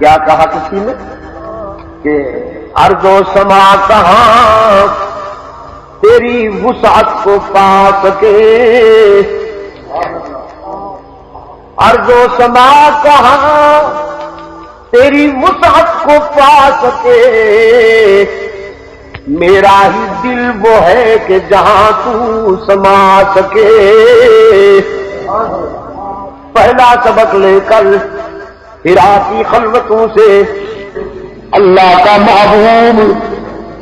کیا کہا کسی نے کہ ارض و سما کہاں تیری وسعت کو پا سکے، ارض و سما کہاں تیری وسعت کو پا سکے، میرا ہی دل وہ ہے کہ جہاں تو سما سکے۔ پہلا سبق لے کر حرا کی خلوتوں سے اللہ کا محبوب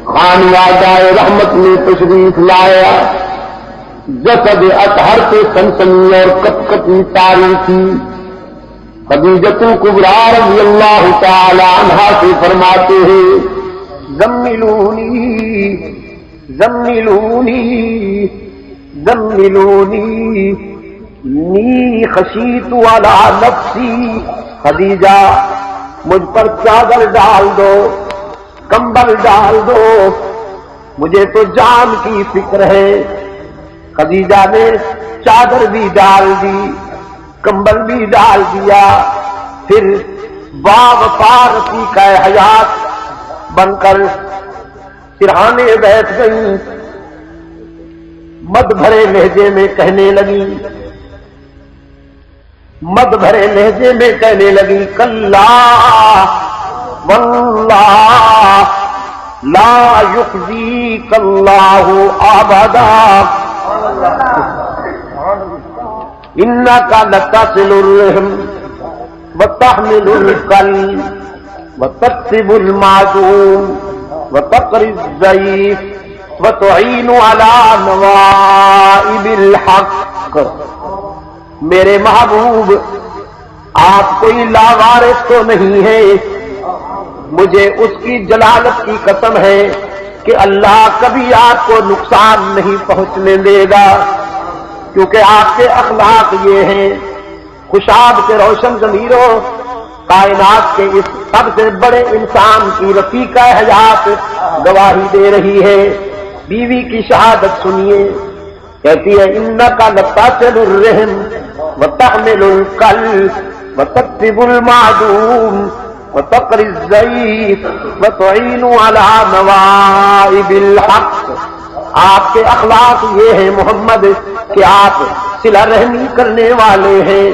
خانوادہ رحمت میں تشریف لایا۔ جسد اطہر سے سنسنی اور کپکپی تاری تھی۔ خدیجۃ کبریٰ رضی اللہ تعالی عنہا سے فرماتے ہیں زملونی زملونی زملونی نی خشیت علی نفسی، خدیجہ مجھ پر چادر ڈال دو، کمبل ڈال دو، مجھے تو جان کی فکر ہے۔ خدیجہ نے چادر بھی ڈال دی، کمبل بھی ڈال دیا، پھر باوقار کا حیات بن کر سرہانے بیٹھ گئی، مد بھرے لہجے میں کہنے لگی، مد بھرے لہجے میں کہنے لگی کلا واللہ لا یخزیک اللہ ابدا انک لتصل الرحم وتحمل الکل وتکسب المعدوم وتقری الضیف وتعین علی نوائب الحق۔ میرے محبوب آپ کوئی لاوارث تو نہیں ہے، مجھے اس کی جلالت کی قسم ہے کہ اللہ کبھی آپ کو نقصان نہیں پہنچنے دے گا، کیونکہ آپ کے اخلاق یہ ہیں۔ خوشاب کے روشن ضمیروں، کائنات کے اس سب سے بڑے انسان کی رفیقہ حیات گواہی دے رہی ہے۔ بیوی کی شہادت سنیے، کہتی ہے انک لتصل الرحم وتحمل الکل وتکسب المعدوم وتقری الضیف وتعین علی نوائب الحق۔ آپ کے اخلاق یہ ہیں محمد کہ آپ صلہ رحمی کرنے والے ہیں،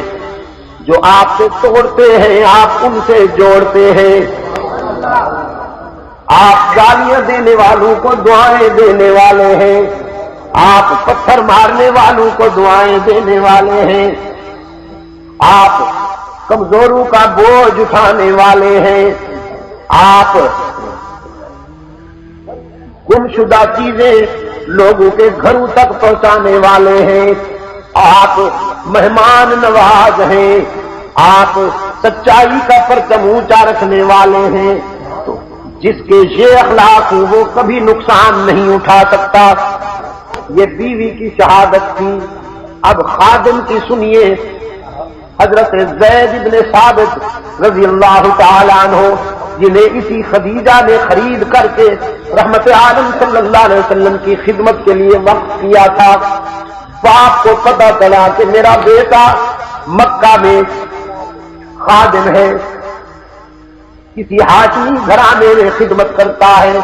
جو آپ سے توڑتے ہیں آپ ان سے جوڑتے ہیں، آپ گالیاں دینے والوں کو دعائیں دینے والے ہیں، آپ پتھر مارنے والوں کو دعائیں دینے والے ہیں، آپ کمزوروں کا بوجھ اٹھانے والے ہیں، آپ گمشدہ چیزیں لوگوں کے گھروں تک پہنچانے والے ہیں، آپ مہمان نواز ہیں، آپ سچائی کا پرچم اونچا رکھنے والے ہیں۔ تو جس کے یہ اخلاق ہوں وہ کبھی نقصان نہیں اٹھا سکتا۔ یہ بیوی کی شہادت تھی۔ اب خادم کی سنیے، حضرت زید بن ثابت رضی اللہ تعالی عنہ، جنہیں اسی خدیجہ نے خرید کر کے رحمت عالم صلی اللہ علیہ وسلم کی خدمت کے لیے وقف کیا تھا۔ باپ کو پتہ چلا کہ میرا بیٹا مکہ میں خادم ہے، کسی ہاشمی گھرانے میں خدمت کرتا ہے۔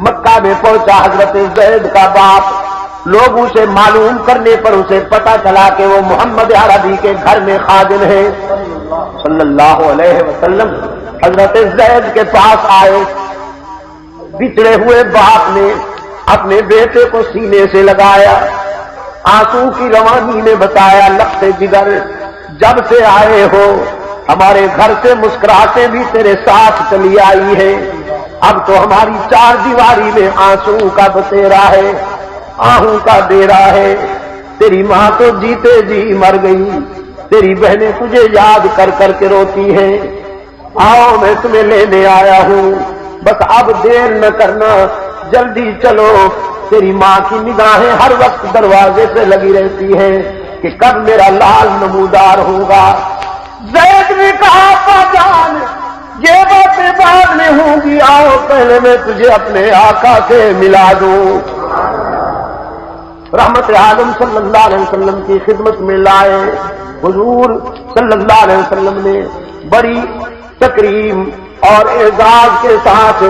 مکہ میں پہنچا حضرت زید کا باپ، لوگوں سے معلوم کرنے پر اسے پتہ چلا کہ وہ محمد عربی کے گھر میں خادم ہے صلی اللہ علیہ وسلم۔ حضرت زید کے پاس آئے، بچھڑے ہوئے باپ نے اپنے بیٹے کو سینے سے لگایا، آنسو کی روانی میں بتایا لخت جگر جب سے آئے ہو ہمارے گھر سے مسکراہٹیں بھی تیرے ساتھ چلی آئی ہے، اب تو ہماری چار دیواری میں آنسو کا بسیرا ہے، آہوں کا ڈیرا ہے۔ تیری ماں تو جیتے جی مر گئی، تیری بہنیں تجھے یاد کر کر کے روتی ہیں، آؤ میں تمہیں لینے آیا ہوں، بس اب دیر نہ کرنا، جلدی چلو۔ تیری ماں کی نگاہیں ہر وقت دروازے سے لگی رہتی ہیں کہ کب میرا لال نمودار ہوگا۔ زید نے کہا آقا جان یہ باتیں بعد میں ہوں گی، آؤ پہلے میں تجھے اپنے آقا سے ملا دوں۔ رحمت عالم صلی اللہ علیہ وسلم کی خدمت میں لائے۔ حضور صلی اللہ علیہ وسلم نے بڑی تکریم اور اعزاز کے ساتھ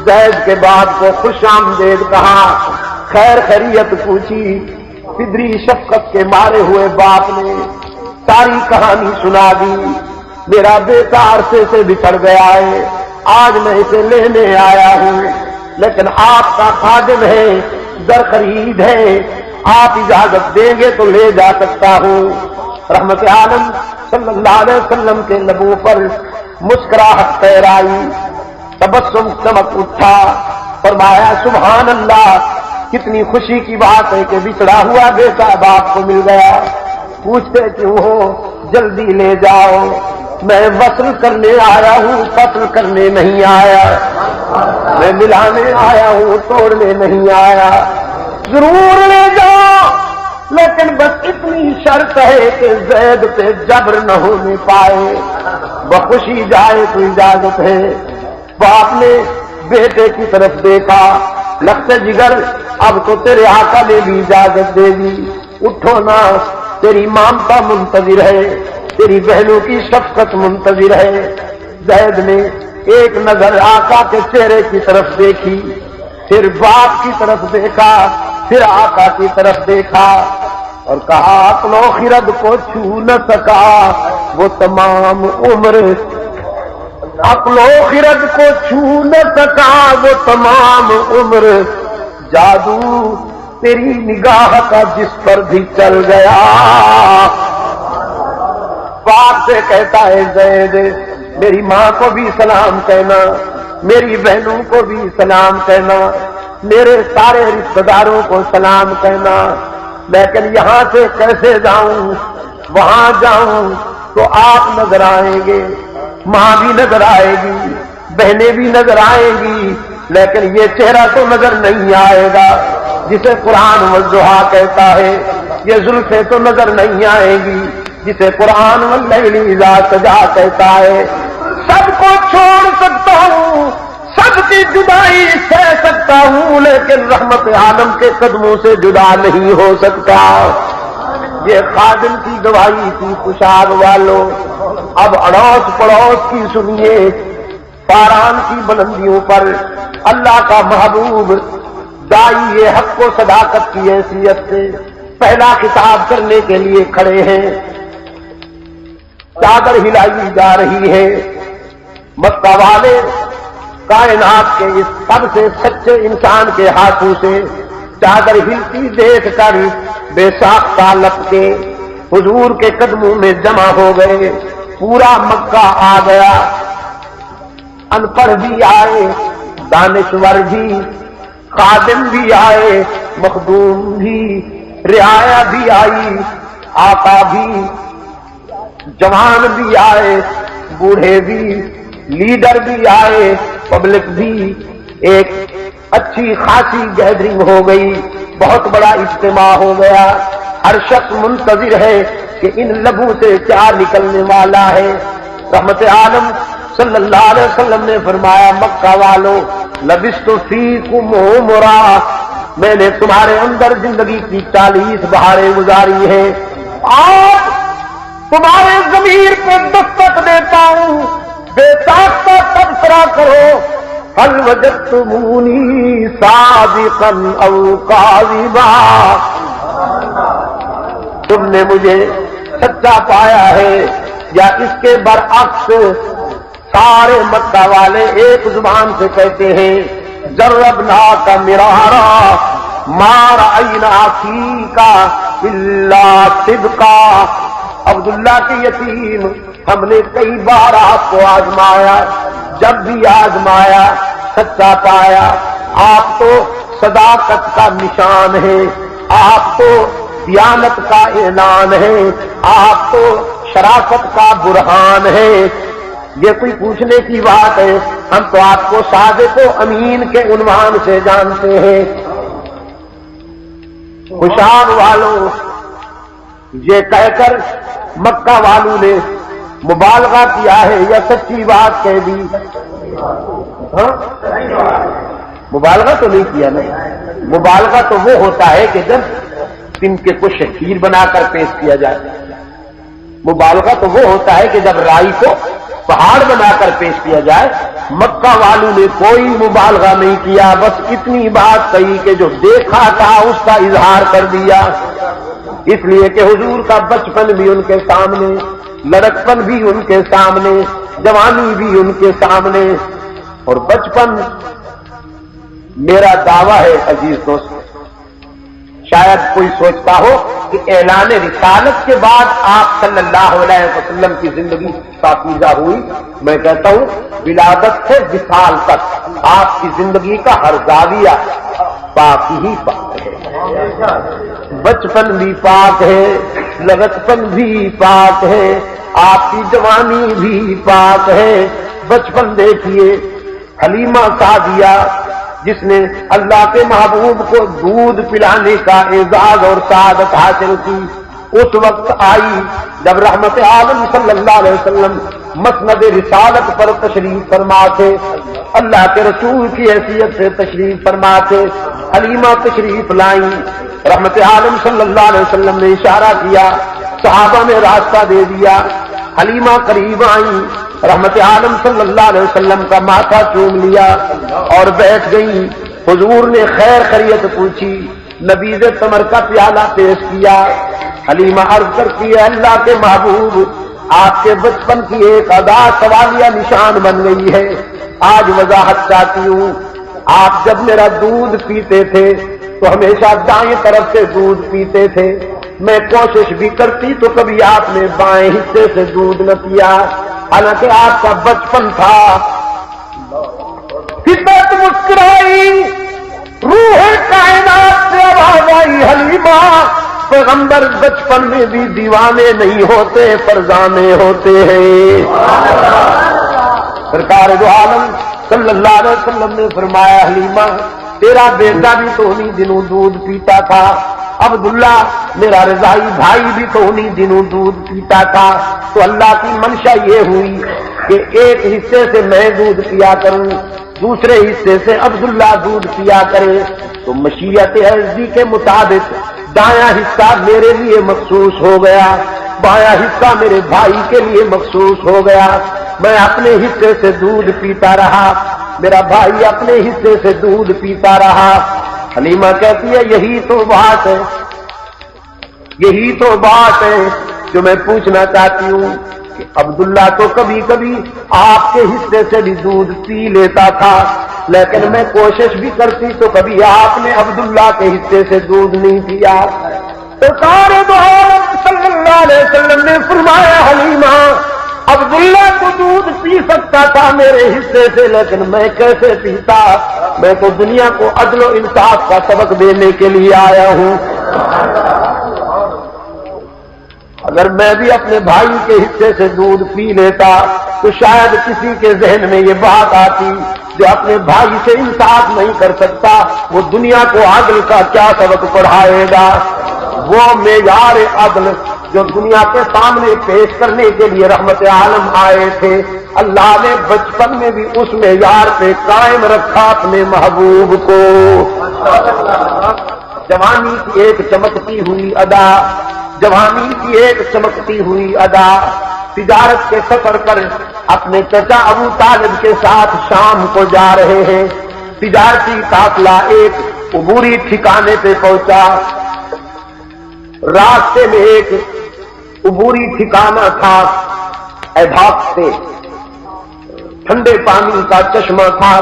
زید کے بعد کو خوش آمدید کہا، خیر خیریت پوچھی۔ فدری شفقت کے مارے ہوئے باپ نے ساری کہانی سنا دی، میرا بیٹا عرصے سے بچھڑ گیا ہے، آج میں اسے لینے آیا ہوں، لیکن آپ کا خادم ہے، در خرید ہے، آپ اجازت دیں گے تو لے جا سکتا ہوں۔ رحمت عالم صلی اللہ علیہ وسلم کے لبوں پر مسکراہٹ تیر آئی، تبسم چمک اٹھا، فرمایا سبحان اللہ، کتنی خوشی کی بات ہے کہ بچھڑا ہوا بیٹا باپ کو مل گیا، پوچھتے کیوں ہو، جلدی لے جاؤ، میں وصل کرنے آیا ہوں، قتل کرنے نہیں آیا، میں ملانے آیا ہوں، توڑنے نہیں آیا، ضرور لے جاؤ، لیکن بس اتنی شرط ہے کہ زید پہ جبر نہ ہونے پائے، بخوشی جائے تو اجازت ہے۔ باپ نے بیٹے کی طرف دیکھا، لگتے جگر اب تو تیرے آقا نے بھی اجازت دے دی، اٹھو نا، تیری مامتا منتظر ہے، تیری بہنوں کی شفقت منتظر ہے۔ زید نے ایک نظر آقا کے چہرے کی طرف دیکھی، پھر باپ کی طرف دیکھا، پھر آقا کی طرف دیکھا اور کہا عقل و خرد کو چھو نہ سکا وہ تمام عمر، عقل و خرد کو چھو نہ سکا وہ تمام عمر، جادو تیری نگاہ کا جس پر بھی چل گیا۔ باپ سے کہتا ہے زید، میری ماں کو بھی سلام کہنا، میری بہنوں کو بھی سلام کہنا، میرے سارے رشتہ داروں کو سلام کہنا، لیکن یہاں سے کیسے جاؤں؟ وہاں جاؤں تو آپ نظر آئیں گے، ماں بھی نظر آئے گی، بہنیں بھی نظر آئیں گی، لیکن یہ چہرہ تو نظر نہیں آئے گا جسے قرآن والضحیٰ کہتا ہے، یہ زلفیں تو نظر نہیں آئیں گی جسے قرآن واللیل اذا سجا کہتا ہے۔ سب کو چھوڑ سکتا ہوں، سب کی جدائی سہ سکتا ہوں، لیکن رحمت عالم کے قدموں سے جدا نہیں ہو سکتا۔ یہ خادم کی گواہی تھی خوشاب والوں۔ اب اڑوس پڑوس کی سنیے، پاران کی بلندیوں پر اللہ کا محبوب داعی حق و صداقت کی حیثیت سے پہلا خطاب کرنے کے لیے کھڑے ہیں۔ چادر ہلائی جا رہی ہے، مکہ والے کائنات کے اس سب سے سچے انسان کے ہاتھوں سے چادر ہلتی دیکھ کر بے ساختہ لپٹے حضور کے قدموں میں جمع ہو گئے۔ پورا مکہ آ گیا، ان پڑھ بھی آئے، دانشور بھی، خادم بھی آئے، مخدوم بھی، رعایا بھی آئی، آقا بھی، جوان بھی آئے، بوڑھے بھی، لیڈر بھی آئے، پبلک بھی۔ ایک اچھی خاصی گیدرنگ ہو گئی، بہت بڑا اجتماع ہو گیا۔ ہر شخص منتظر ہے کہ ان لبوں سے کیا نکلنے والا ہے۔ رحمت عالم صلی اللہ علیہ وسلم نے فرمایا، مکہ والوں لبثت فیکم عمرا، میں نے تمہارے اندر زندگی کی 40 بہاریں گزاری ہیں، آج تمہارے ضمیر پہ دستک دیتا ہوں، بے ساختہ تبصرہ کرو، هل وجدتمونی صادقا او کاذبا، تم نے مجھے سچا پایا ہے یا اس کے برعکس؟ سارے مکہ والے ایک زبان سے کہتے ہیں، جربناک مرارا ما رأینا فیک الا صدقا، عبداللہ کے یتیم، ہم نے کئی بار آپ کو آزمایا، جب بھی آزمایا سچا پایا۔ آپ تو صداقت کا نشان ہے، آپ تو دیانت کا اعلان ہے، آپ تو شرافت کا برہان ہے۔ یہ کوئی پوچھنے کی بات ہے؟ ہم تو آپ کو صادق و امین کے عنوان سے جانتے ہیں۔ خوشاب والوں، یہ کہہ کر مکہ والوں نے مبالغہ کیا ہے یا سچی بات کہہ دی؟ ہاں، مبالغہ تو نہیں کیا نا۔ مبالغہ تو وہ ہوتا ہے کہ جب تن کے کو شکیر بنا کر پیش کیا جائے، مبالغہ تو وہ ہوتا ہے کہ جب رائی کو پہاڑ بنا کر پیش کیا جائے، مکہ والوں نے کوئی مبالغہ نہیں کیا، بس اتنی بات کہی کہ جو دیکھا تھا اس کا اظہار کر دیا، اس لیے کہ حضور کا بچپن بھی ان کے سامنے، لڑکپن بھی ان کے سامنے، جوانی بھی ان کے سامنے۔ اور بچپن میرا دعویٰ ہے عزیز دوست، شاید کوئی سوچتا ہو کہ اعلان رسالت کے بعد آپ صلی اللہ علیہ وسلم کی زندگی پاکیزہ ہوئی، میں کہتا ہوں ولادت سے وصال تک آپ کی زندگی کا ہر زاویہ پاک ہی پاک ہے، بچپن بھی پاک ہے، لڑکپن بھی پاک ہے، آپ کی جوانی بھی پاک ہے۔ بچپن دیکھیے، حلیمہ سعدیہ جس نے اللہ کے محبوب کو دودھ پلانے کا اعزاز اور سعادت حاصل کی، اس وقت آئی جب رحمت عالم صلی اللہ علیہ وسلم مسند رسالت پر تشریف فرما تھے، اللہ کے رسول کی حیثیت سے تشریف فرما تھے، حلیمہ تشریف لائیں، رحمت عالم صلی اللہ علیہ وسلم نے اشارہ کیا، صحابہ نے راستہ دے دیا، حلیمہ قریب آئیں، رحمت عالم صلی اللہ علیہ وسلم کا ماتھا چوم لیا اور بیٹھ گئی۔ حضور نے خیر خیریت پوچھی، نبیذ تمر کا پیالہ پیش کیا، حلیمہ عرض کرتی ہے اللہ کے محبوب، آپ کے بچپن کی ایک ادا سوالیہ نشان بن گئی ہے، آج وضاحت چاہتی ہوں۔ آپ جب میرا دودھ پیتے تھے تو ہمیشہ دائیں طرف سے دودھ پیتے تھے، میں کوشش بھی کرتی تو کبھی آپ نے بائیں حصے سے دودھ نہ پیا، حالانکہ آپ کا بچپن تھا۔ فطرت مسکرائی، روح کائنات سے آواز آئی، حلیمہ پیغمبر بچپن میں بھی دیوانے نہیں ہوتے، فرزانے ہوتے ہیں۔ سرکار دو عالم صلی اللہ علیہ وسلم نے فرمایا حلیمہ تیرا بیٹا بھی تو انہی دنوں دودھ پیتا تھا، عبداللہ میرا رضائی بھائی بھی تو انہی دنوں دودھ پیتا تھا، تو اللہ کی منشا یہ ہوئی کہ ایک حصے سے میں دودھ پیا کروں، دوسرے حصے سے عبداللہ دودھ پیا کرے، تو مشیت عزی کے مطابق دایاں حصہ میرے لیے مخصوص ہو گیا، بایاں حصہ میرے بھائی کے لیے مخصوص ہو گیا، میں اپنے حصے سے دودھ پیتا رہا، میرا بھائی اپنے حصے سے دودھ پیتا رہا۔ حلیمہ کہتی ہے یہی تو بات ہے، یہی تو بات ہے جو میں پوچھنا چاہتی ہوں کہ عبداللہ تو کبھی کبھی آپ کے حصے سے بھی دودھ پی لیتا تھا، لیکن میں کوشش بھی کرتی تو کبھی آپ نے عبداللہ کے حصے سے دودھ نہیں پیا۔ تو سارے دو عالم صلی اللہ علیہ وسلم نے فرمایا حلیمہ عبداللہ کو دودھ پی سکتا تھا میرے حصے سے، لیکن میں کیسے پیتا؟ میں تو دنیا کو عدل و انصاف کا سبق دینے کے لیے آیا ہوں۔ اگر میں بھی اپنے بھائی کے حصے سے دودھ پی لیتا تو شاید کسی کے ذہن میں یہ بات آتی جو اپنے بھائی سے انصاف نہیں کر سکتا وہ دنیا کو عدل کا کیا سبق پڑھائے گا۔ وہ معیار عدل جو دنیا کے سامنے پیش کرنے کے لیے رحمت عالم آئے تھے، اللہ نے بچپن میں بھی اس معیار پہ قائم رکھا اپنے محبوب کو۔ جوانی کی ایک چمکتی ہوئی ادا، جوانی کی ایک چمکتی ہوئی ادا، تجارت کے سفر پر اپنے چچا ابو طالب کے ساتھ شام کو جا رہے ہیں، تجارتی قافلہ ایک عبوری ٹھکانے پہ پہنچا، راستے میں ایک عبوری ٹھکانہ تھا، ایبھاک سے ٹھنڈے پانی کا چشمہ تھا،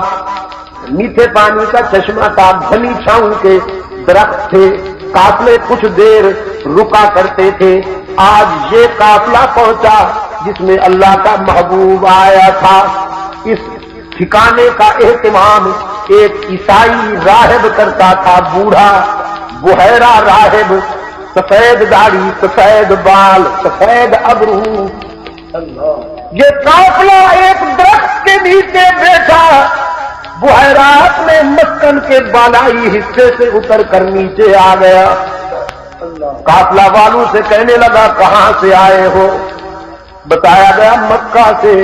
میٹھے پانی کا چشمہ تھا، گھنی چھاؤں کے درخت تھے، قافلے کچھ دیر رکا کرتے تھے۔ آج یہ قافلہ پہنچا جس میں اللہ کا محبوب آیا تھا۔ اس ٹھکانے کا اہتمام ایک عیسائی راہب کرتا تھا، بوڑھا بحیرہ راہب، سفید داڑھی، سفید بال، سفید ابرو۔ یہ قافلہ ایک درخت کے نیچے بیٹھا، بحیرہ اپنے مسکن کے بالائی حصے سے اتر کر نیچے آ گیا، قافلہ والوں سے کہنے لگا کہاں سے آئے ہو؟ بتایا گیا مکہ سے۔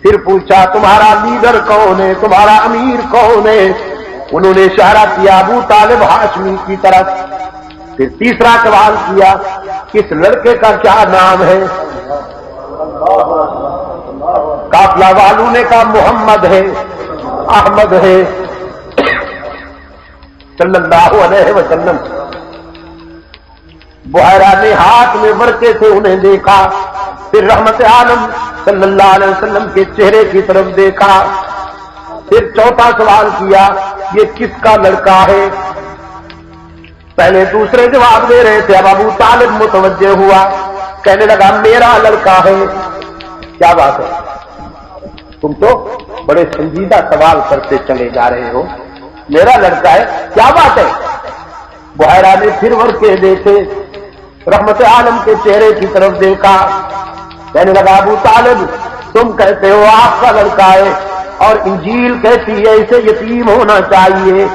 پھر پوچھا تمہارا لیڈر کون ہے، تمہارا امیر کون ہے؟ انہوں نے اشارہ کیا ابو طالب ہاشمی کی طرف۔ پھر تیسرا سوال کیا اس لڑکے کا کیا نام ہے؟ قافلہ والوں نے کہا محمد ہے، احمد ہے صلی اللہ علیہ وسلم۔ بحیرہ نے ہاتھ میں ورقے سے انہیں دیکھا، پھر رحمت عالم صلی اللہ علیہ وسلم کے چہرے کی طرف دیکھا، پھر چوتھا سوال کیا یہ کس کا لڑکا ہے؟ پہلے دوسرے جواب دے رہے تھے، اب ابو طالب متوجہ ہوا، کہنے لگا میرا لڑکا ہے۔ کیا بات ہے، تم تو بڑے سنجیدہ سوال کرتے چلے جا رہے ہو، میرا لڑکا ہے، کیا بات ہے؟ بحیرہ نے پھر ورقے دیکھے، رحمت عالم کے چہرے کی طرف دیکھا، کہنے لگا ابو طالب تم کہتے ہو آپ کا لڑکا ہے اور انجیل کہتی ہے اسے یتیم ہونا چاہیے،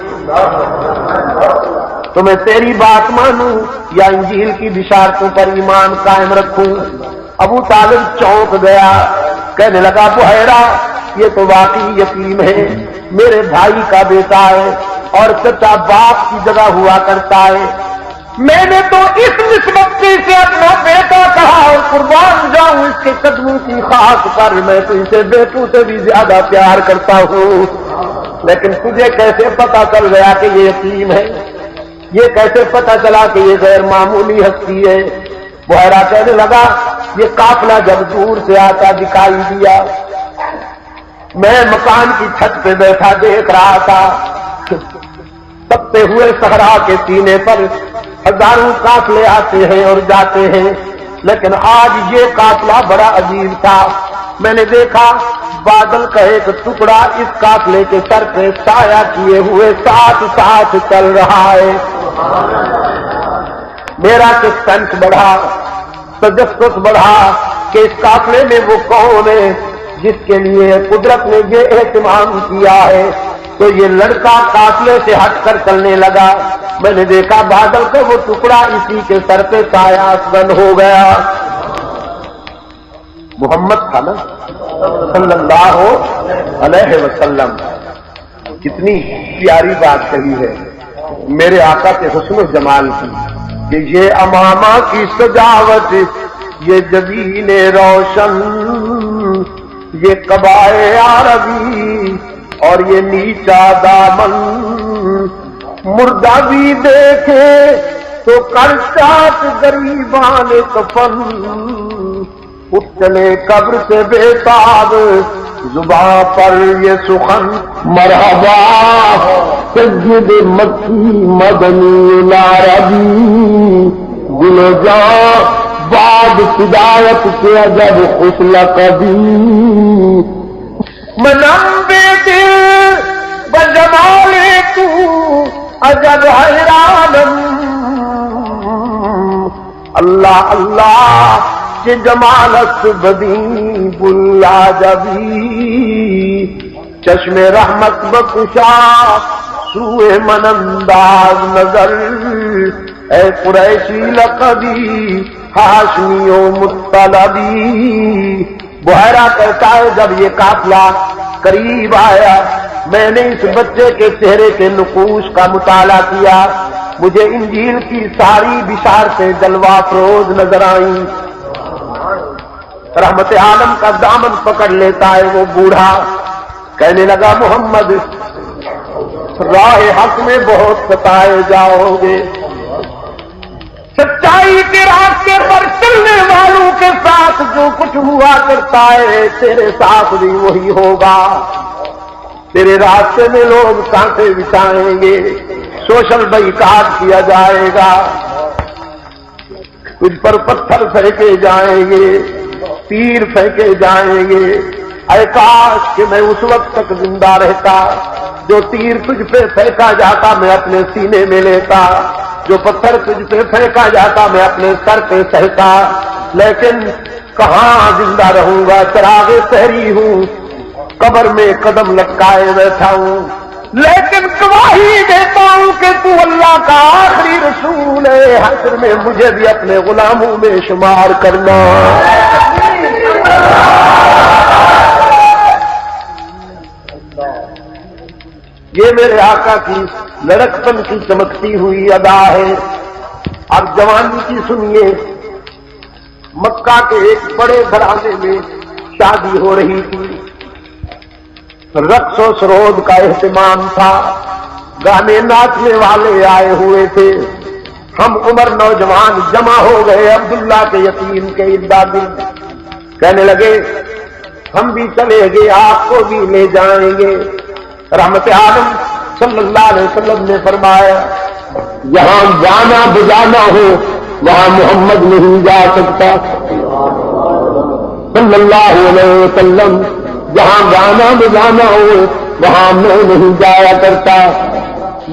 تو میں تیری بات مانوں یا انجیل کی بشارتوں پر ایمان قائم رکھوں؟ ابو طالب چونک گیا، کہنے لگا بحیرہ یہ تو واقعی یتیم ہے، میرے بھائی کا بیٹا ہے اور چچا باپ کی جگہ ہوا کرتا ہے، میں نے تو اس نسبت سے اپنا بیٹا کہا اور قربان جاؤں اس کے قدموں کی خاک پر، میں تو اسے بیٹوں سے بھی زیادہ پیار کرتا ہوں، لیکن تجھے کیسے پتا چل گیا کہ یہ یتیم ہے؟ یہ کیسے پتا چلا کہ یہ غیر معمولی ہستی ہے؟ بحیرہ کہنے لگا یہ قافلہ جب دور سے آتا دکھائی دیا، میں مکان کی چھت پہ بیٹھا دیکھ رہا تھا، تپتے ہوئے صحرا کے سینے پر ہزاروں قافلے آتے ہیں اور جاتے ہیں، لیکن آج یہ قافلہ بڑا عجیب تھا، میں نے دیکھا بادل کا ایک ٹکڑا اس قافلے کے سر پہ سایہ کیے ہوئے ساتھ ساتھ چل رہا ہے۔ میرا سسپینس بڑھا، تجسس بڑھا کہ اس قافلے میں وہ کون ہے جس کے لیے قدرت نے یہ اہتمام کیا ہے، تو یہ لڑکا قافلے سے ہٹ کر چلنے لگا، میں نے دیکھا بادل کا وہ ٹکڑا اسی کے سر پہ سایہ بند ہو گیا، محمد تھا نا صلی اللہ علیہ وسلم۔ کتنی پیاری بات کہی ہے میرے آقا کے حسن و جمال کی کہ یہ امامہ کی سجاوٹ، یہ جبین روشن، یہ قبائے عربی اور یہ نیچا دامن، مردہ بھی دیکھے تو کرشات غریبان کفن، اٹھ چلے قبر سے بےتاب زباں پر یہ سخن، مرحبا سید مکی مدنی العربی، دل و جاں بعد ہدایت کے عجب خسل کبھی، منم بے دل بجمال تو عجب حیرانم، اللہ اللہ کہ جمالت بدی بلا جبی، چشم رحمت بخشا سوئے من انداز نظر، اے قریشی لقبی ہاشمی و مطلبی۔ بحیرہ کہتا ہے جب یہ قافلہ قریب آیا میں نے اس بچے کے چہرے کے نقوش کا مطالعہ کیا، مجھے انجیل کی ساری بشارتیں جلوہ افروز نظر آئیں۔ رحمت عالم کا دامن پکڑ لیتا ہے وہ بوڑھا، کہنے لگا محمد راہ حق میں بہت ستائے جاؤ گے، سچائی کے راستے پر چلنے والوں کے ساتھ جو کچھ ہوا کرتا ہے تیرے ساتھ بھی وہی ہوگا، تیرے راستے میں لوگ کانٹے بچھائیں گے، سوشل بائیکاٹ کیا جائے گا، تجھ پر پتھر پھینکے جائیں گے، تیر پھینکے جائیں گے، اے کاش کہ میں اس وقت تک زندہ رہتا، جو تیر تجھ پہ پھینکا جاتا میں اپنے سینے میں لیتا، جو پتھر تجھ پہ پھینکا جاتا میں اپنے سر پہ سہتا، لیکن کہاں زندہ رہوں گا، چراغ سحری ہوں، قبر میں قدم لٹکائے بیٹھا ہوں، لیکن گواہی دیتا ہوں کہ تو اللہ کا آخری رسول ہے، حشر میں مجھے بھی اپنے غلاموں میں شمار کرنا۔ یہ میرے آقا کی لڑکپن کی چمکتی ہوئی ادا ہے۔ اب جوانی کی سنیے، مکہ کے ایک بڑے گھرانے میں شادی ہو رہی تھی، رقص و سرود کا اہتمام تھا، گانے ناچنے والے آئے ہوئے تھے، ہم عمر نوجوان جمع ہو گئے عبداللہ کے یتیم کے امداد، کہنے لگے ہم بھی چلے گے، آپ کو بھی لے جائیں گے۔ رحمت عالم صلی اللہ علیہ وسلم نے فرمایا یہاں گانا بجانا ہو وہاں محمد نہیں جا سکتا، صلی اللہ علیہ وسلم جہاں گانا بجانا ہو وہاں میں نہیں جایا کرتا،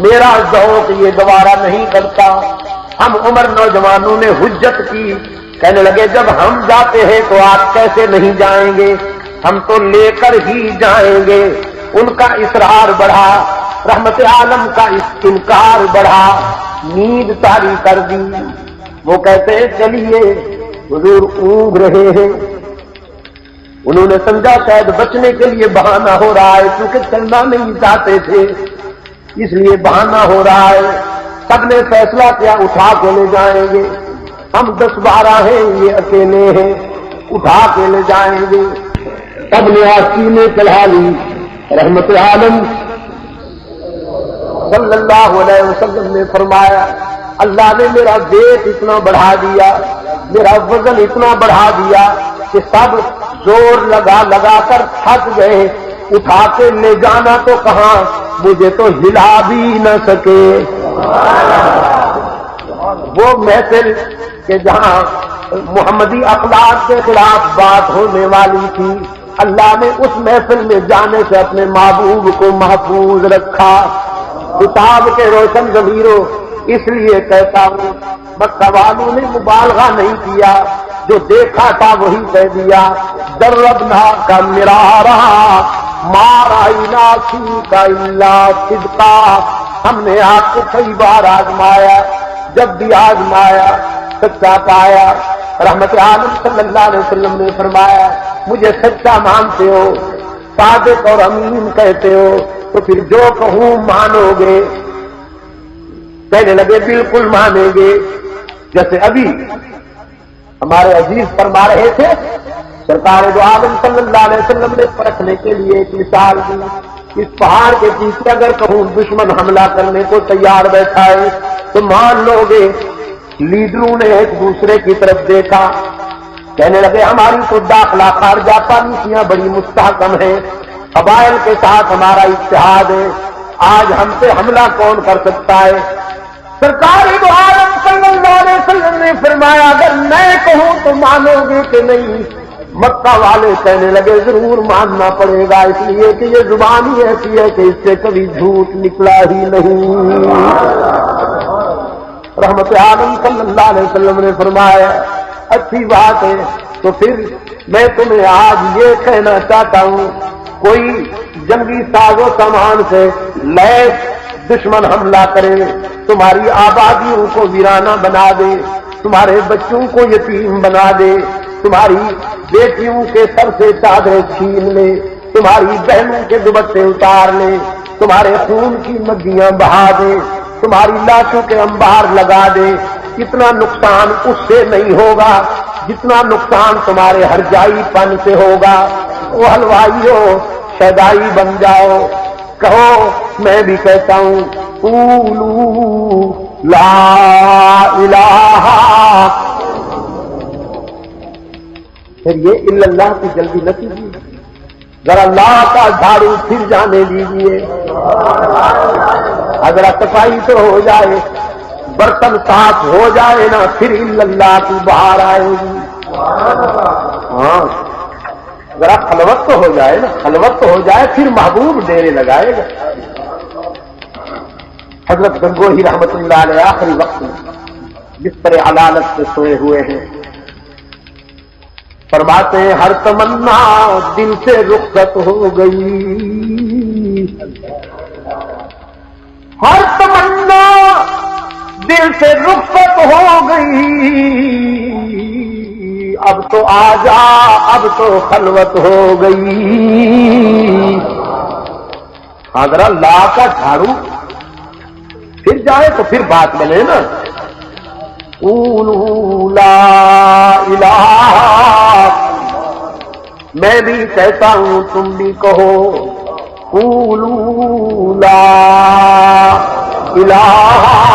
میرا ذوق یہ گوارا نہیں کرتا۔ ہم عمر نوجوانوں نے حجت کی، کہنے لگے جب ہم جاتے ہیں تو آپ کیسے نہیں جائیں گے، ہم تو لے کر ہی جائیں گے۔ ان کا اصرار بڑھا، رحمت عالم کا انکار بڑھا، نیند طاری کر دی۔ وہ کہتے ہیں چلیے، حضور اونگ رہے ہیں۔ انہوں نے سمجھا شاید بچنے کے لیے بہانہ ہو رہا ہے، کیونکہ چلنا نہیں چاہتے تھے اس لیے بہانہ ہو رہا ہے۔ سب نے فیصلہ کیا اٹھا کے لے جائیں گے، ہم 10-12 ہیں، یہ اکیلے ہیں، اٹھا کے لے جائیں گے۔ سب نے آستینیں چڑھا لی۔ رحمت عالم صلی اللہ علیہ وسلم نے فرمایا اللہ نے میرا ویٹ اتنا بڑھا دیا، میرا وزن اتنا بڑھا دیا کہ سب زور لگا لگا کر تھک گئے، اٹھا کے لے جانا تو کہاں، مجھے تو ہلا بھی نہ سکے۔ وہ محفل کہ جہاں محمدی اخلاق کے خلاف بات ہونے والی تھی، اللہ نے اس محفل میں جانے سے اپنے محبوب کو محفوظ رکھا۔ کتاب کے روشن ضمیروں، اس لیے کہتا ہوں مکہ والوں نے مبالغہ نہیں کیا، جو دیکھا تھا وہی کہہ دیا۔ دربنا کا مرارا مارائنا فیک الا صدقا، ہم نے آپ کو کئی بار آزمایا، جب بھی آزمایا سچا پایا۔ رحمت عالم صلی اللہ علیہ وسلم نے فرمایا مجھے سچا مانتے ہو، صادق اور امین کہتے ہو تو پھر جو کہوں مانو گے؟ کہنے لگے بالکل مانیں گے۔ جیسے ابھی ہمارے عزیز فرما رہے تھے، سرکار دو عالم صلی اللہ علیہ وسلم نے پرکھنے کے لیے ایک مثال دی، اس پہاڑ کے پیچھے اگر کہوں دشمن حملہ کرنے کو تیار بیٹھا ہے تو مان لو گے؟ لیڈروں نے ایک دوسرے کی طرف دیکھا، کہنے لگے ہماری تو داخلہ خارجہ پالیسیاں بڑی مستحکم ہیں، قبائل کے ساتھ ہمارا اتحاد ہے، آج ہم سے حملہ کون کر سکتا ہے؟ سرکار دو عالم صلی اللہ علیہ وسلم نے فرمایا اگر میں کہوں تو مانو گے کہ نہیں؟ مکہ والے کہنے لگے ضرور ماننا پڑے گا، اس لیے کہ یہ زبان ہی ایسی ہے کہ اس سے کبھی جھوٹ نکلا ہی نہیں۔ رحمت عالم صلی اللہ علیہ وسلم نے فرمایا اچھی بات ہے، تو پھر میں تمہیں آج یہ کہنا چاہتا ہوں کوئی جنگی ساز و سامان سے لیس دشمن حملہ کرے، تمہاری آبادیوں کو ویرانہ بنا دے، تمہارے بچوں کو یتیم بنا دے، تمہاری بیٹیوں کے سر سے چادریں چھین لے، تمہاری بہنوں کے دوپٹے اتار لے، تمہارے خون کی ندیاں بہا دے، تمہاری لاشوں کے انبار لگا دے، اتنا نقصان اس سے نہیں ہوگا جتنا نقصان تمہارے ہرجائی پن سے ہوگا۔ وہ حلوائیوں شیدائی بن جاؤ، کہو میں بھی کہتا ہوں قولوا لا الہ، پھر یہ الا اللہ کی جلدی نہ کیجیے، ذرا لا کا جھاڑو پھر جانے دیجیے، اگر صفائی تو ہو جائے، برتن صاف ہو جائے نا، پھر الا اللہ کی بہار آئے گی۔ ہاں ذرا خلوت تو ہو جائے نا، خلوت تو ہو جائے، پھر محبوب ڈیرے لگائے گا۔ حضرت گنگوہی رحمت اللہ علیہ آخری وقت میں بستر علالت سے سوئے ہوئے ہیں، فرماتے ہیں ہر تمنا دل سے رخصت ہو گئی، ہر تمنا دل سے رخصت ہو گئی، اب تو آجا اب تو خلوت ہو گئی۔ ذرا لا کا جھاڑو پھر جائے تو پھر بات بنے نا۔ قولوا لا الہ میں بھی کہتا ہوں تم بھی کہو قولوا لا الہ